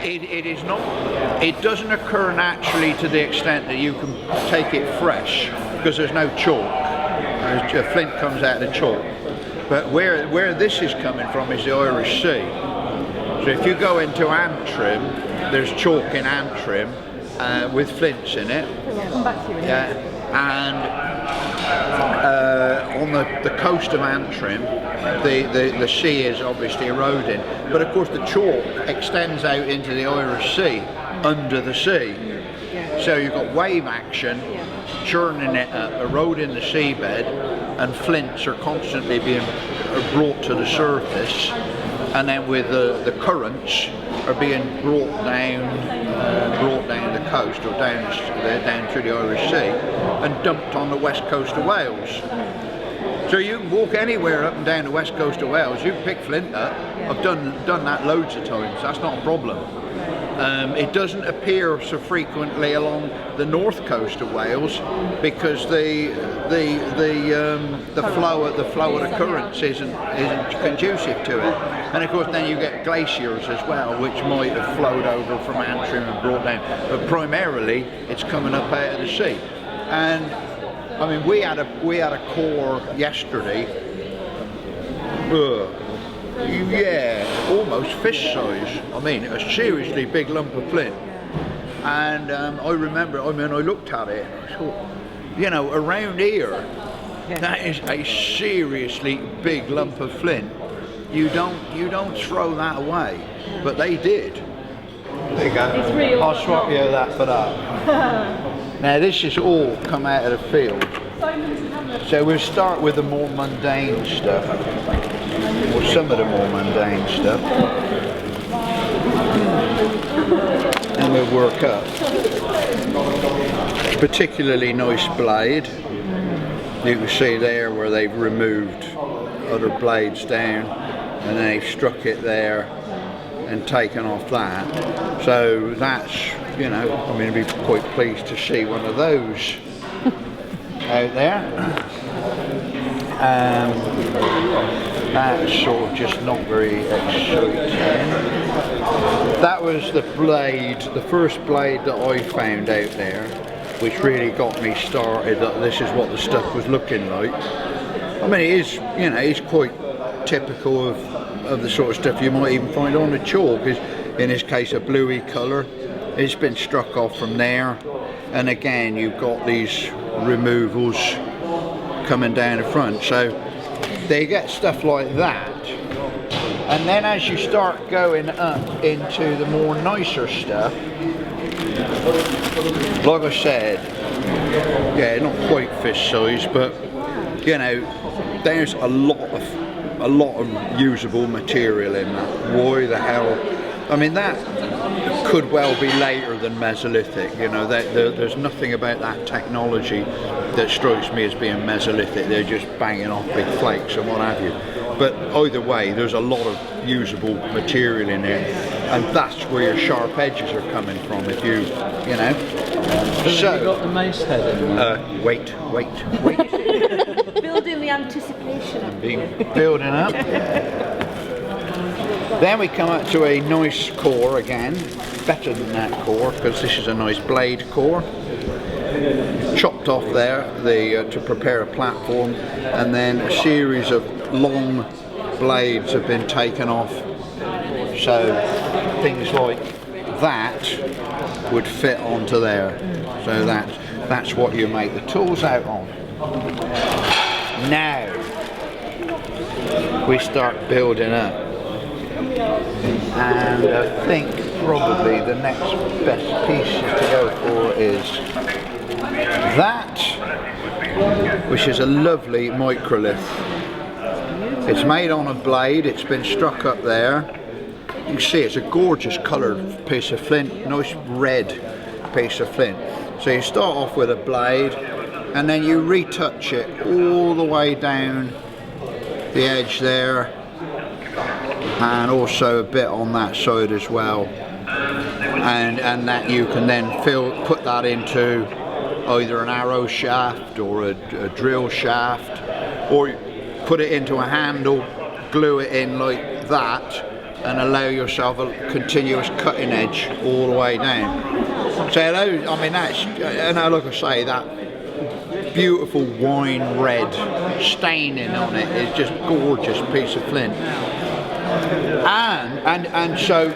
It is not. It doesn't occur naturally to the extent that you can take it fresh because there's no chalk. Flint comes out of the chalk. But where this is coming from is the Irish Sea. So if you go into Antrim, there's chalk in Antrim with flints in it. Come back to you. Yeah, and on the coast of Antrim, the sea is obviously eroding, but of course the chalk extends out into the Irish Sea under the sea. So you've got wave action, churning it up, eroding the seabed, and flints are constantly being brought to the surface, and then with the currents are being brought down the coast or down through the Irish Sea and dumped on the west coast of Wales. So you can walk anywhere up and down the west coast of Wales, you can pick flint up. I've done that loads of times, that's not a problem. It doesn't appear so frequently along the north coast of Wales because the flow of the currents isn't conducive to it. And of course then you get glaciers as well, which might have flowed over from Antrim and brought down. But primarily it's coming up out of the sea. And I mean we had a core yesterday. Yeah, almost fish size. I mean, a seriously big lump of flint. And I remember, I looked at it and I thought, you know, around here, that is a seriously big lump of flint. You don't throw that away, but they did. There you go. It's real. I'll swap you that for that. Now this is all come out of the field. So we'll start with the more mundane stuff, or some of the more mundane stuff, and we'll work up. Particularly nice blade. You can see there where they've removed other blades down, and they've struck it there and taken off that. So that's, you know, I mean, I'd be quite pleased to see one of those out there. That's sort of just not very exciting. That was the blade, the first blade that I found out there, which really got me started that this is what the stuff was looking like. I mean, it is, you know, it's quite typical of the sort of stuff you might even find on the chalk. Is in this case a bluey colour. It's been struck off from there, and again you've got these removals coming down the front, so they get stuff like that. And then as you start going up into the more nicer stuff, like I said, yeah, not quite fish size, but you know, there's a lot of usable material in that. Why the hell? I mean, that could well be later than Mesolithic. You know, there's nothing about that technology that strikes me as being Mesolithic. They're just banging off big flakes and what have you. But either way, there's a lot of usable material in there, and that's where your sharp edges are coming from. If you know. So you got the mace head in there? Wait. Building the anticipation. Building up. Then we come up to a nice core again, better than that core because this is a nice blade core. Chopped off there to prepare a platform, and then a series of long blades have been taken off. So things like that would fit onto there. So that's what you make the tools out on. Now we start building up. And I think probably the next best piece to go for is that, which is a lovely microlith. It's made on a blade, it's been struck up there. You can see it's a gorgeous coloured piece of flint, nice red piece of flint. So you start off with a blade and then you retouch it all the way down the edge there, and also a bit on that side as well, and that you can then put that into either an arrow shaft or a drill shaft, or put it into a handle, glue it in like that, and allow yourself a continuous cutting edge all the way down. So those, I mean, that's, and like I say, that beautiful wine red staining on it is just gorgeous piece of flint. And so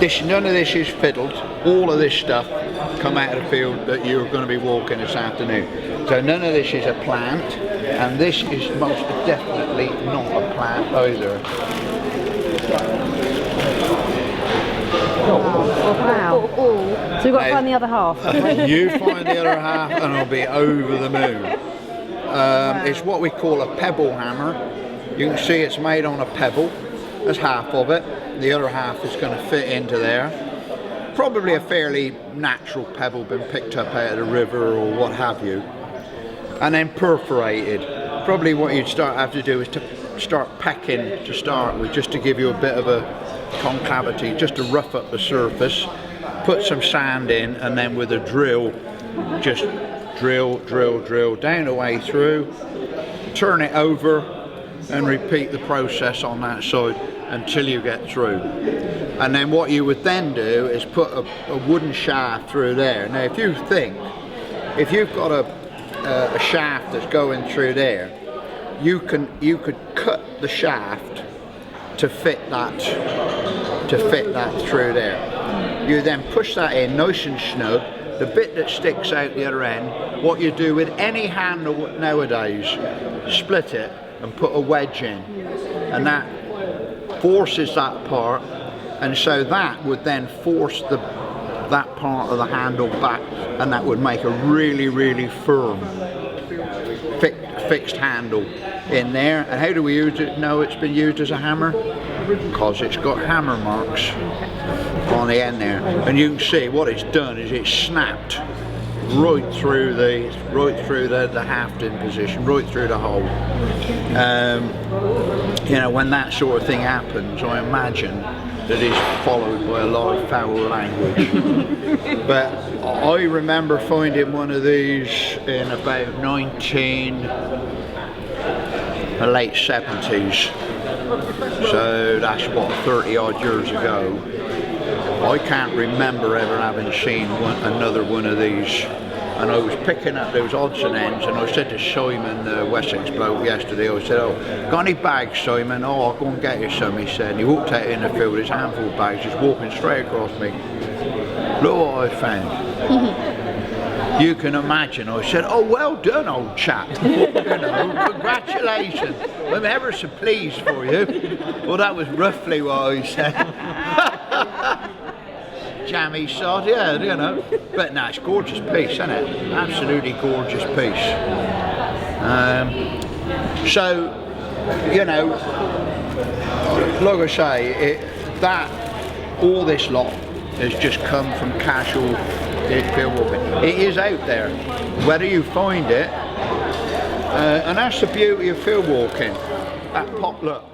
this, none of this is fiddled. All of this stuff come out of the field that you're going to be walking this afternoon. So none of this is a plant, and this is most definitely not a plant either. Wow. So we've got to find the other half. You find the other half and I'll be over the moon. It's what we call a pebble hammer. You can see it's made on a pebble. That's half of it. The other half is going to fit into there. Probably a fairly natural pebble, been picked up out of the river or what have you. And then perforated. Probably what you'd have to do is to start pecking to start with, just to give you a bit of a concavity, just to rough up the surface. Put some sand in, and then with a drill, just drill down the way through, turn it over, and repeat the process on that side until you get through. And then what you would then do is put a wooden shaft through there. Now, if you think, if you've got a shaft that's going through there, you could cut the shaft to fit that through there. You then push that in nice and snug. The bit that sticks out the other end, what you do with any handle nowadays, split it and put a wedge in, and that forces that part, and so that would then force that part of the handle back, and that would make a really firm fixed handle in there. And how do we use it? Know it's been used as a hammer? Because it's got hammer marks on the end there, and you can see what it's done is it's snapped right through the hafting position, right through the hole. You know, when that sort of thing happens, I imagine that it's followed by a lot of foul language. But I remember finding one of these in about the late 70s. So that's what, 30 odd years ago. I can't remember ever having seen another one of these. And I was picking up those odds and ends, and I said to Simon, the Wessex bloke, yesterday, I said, "Oh, got any bags, Simon?" "Oh, I'll go and get you some," he said. And he walked out in the field with his handful of bags, just walking straight across me. Look what I found. You can imagine. I said, "Oh, well done, old chap. You know, congratulations. I'm ever so pleased for you." Well, that was roughly what I said. Jammy sod, yeah, you know. But no, it's a gorgeous piece, isn't it? Absolutely gorgeous piece. So, you know, like I say, all this lot has just come from casual field walking. It is out there, whether you find it, and that's the beauty of field walking. That pop look.